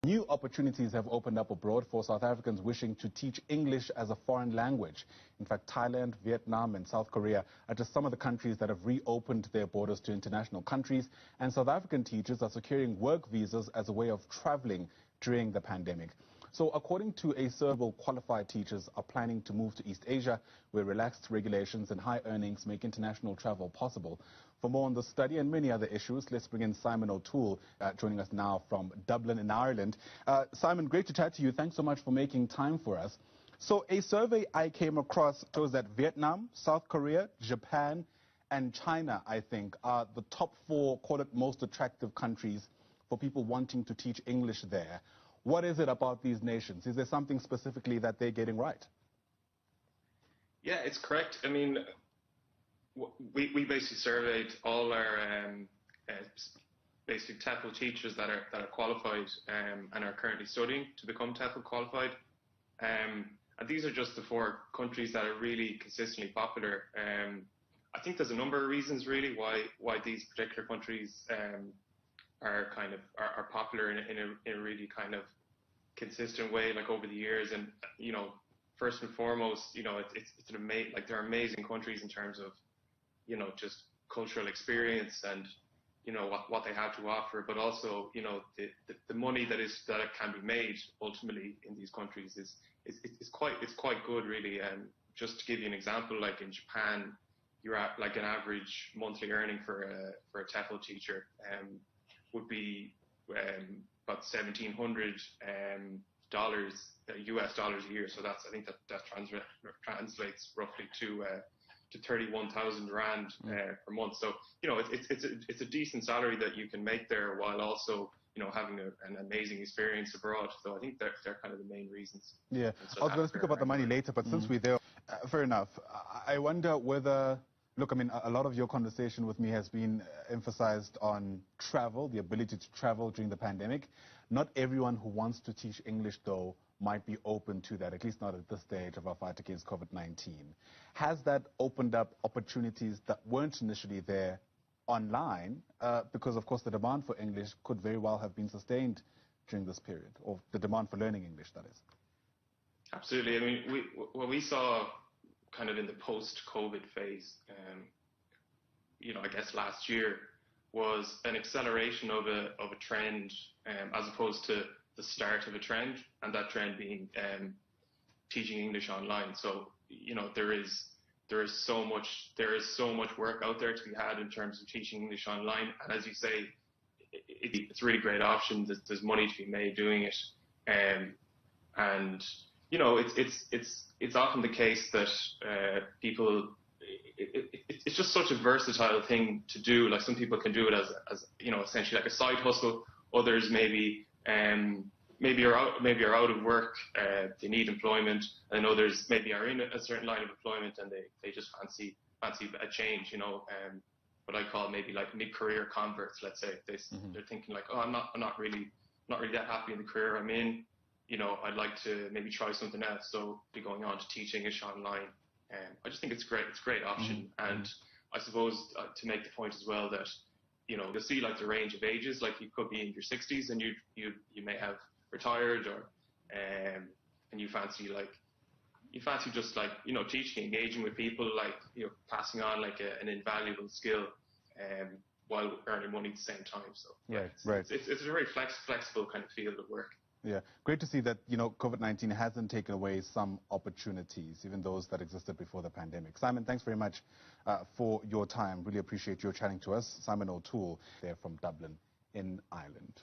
New opportunities have opened up abroad for South Africans wishing to teach English as a foreign language. In fact, Thailand, Vietnam and South Korea are just some of the countries that have reopened their borders to international countries, and South African teachers are securing work visas as a way of traveling during the pandemic. So according to a survey, qualified teachers are planning to move to East Asia, where relaxed regulations and high earnings make international travel possible. For more on the study and many other issues, let's bring in Simon O'Toole, joining us now from Dublin in Ireland. Simon, great to chat to you. Thanks so much for making time for us. So a survey I came across shows that Vietnam, South Korea, Japan and China, I think, are the top 4, call it, most attractive countries for people wanting to teach English there. What is it about these nations? Is there something specifically that they're getting right? Yeah, it's correct. I mean, we basically surveyed all our basic TEFL teachers that are qualified and are currently studying to become TEFL qualified. And these are just the 4 countries that are really consistently popular. I think there's a number of reasons really why these particular countries are popular in a really kind of consistent way, like over the years. And you know, first and foremost, you know, they're amazing countries in terms of, you know, just cultural experience and, you know, what they have to offer, but also, you know, the money that can be made ultimately in these countries is quite good really. And just to give you an example, like in Japan, you're at like an average monthly earning for a TEFL teacher would be about $1,700 US dollars a year. So I think that translates roughly to 31,000 rand per month. So you know, it's a decent salary that you can make there while also, you know, having an amazing experience abroad. So I think they're kind of the main reasons. Yeah, I was going to speak about the money later, but since we're there, fair enough. I wonder whether, look, I mean, a lot of your conversation with me has been emphasized on travel, the ability to travel during the pandemic. Not everyone who wants to teach English, though, might be open to that, at least not at this stage of our fight against COVID-19. Has that opened up opportunities that weren't initially there online? Because, of course, the demand for English could very well have been sustained during this period, or the demand for learning English, that is. Absolutely. I mean, what we saw kind of in the post-COVID phase, you know, I guess last year, was an acceleration of a trend as opposed to the start of a trend, and that trend being teaching English online. So, you know, there is so much work out there to be had in terms of teaching English online, and as you say, it's a really great option. There's money to be made doing it, and you know, it's often the case that people, it's just such a versatile thing to do. Like, some people can do it as you know, essentially like a side hustle. Others maybe are out of work, they need employment, and others maybe are in a certain line of employment and they just fancy a change, you know. What I call maybe like mid-career converts, let's say. They're thinking like, oh, I'm not really that happy in the career I'm in. You know, I'd like to maybe try something else. So be going on to teach English online. I just think it's great. It's a great option. And I suppose to make the point as well that, you know, you'll see like the range of ages. Like, you could be in your 60s and you may have retired, or and you fancy just like, you know, teaching, engaging with people, like, you know, passing on like an invaluable skill while earning money at the same time. So yeah, right. It's a very flexible kind of field of work. Yeah, great to see that, you know, COVID-19 hasn't taken away some opportunities, even those that existed before the pandemic. Simon, thanks very much for your time. Really appreciate your chatting to us. Simon O'Toole there from Dublin in Ireland.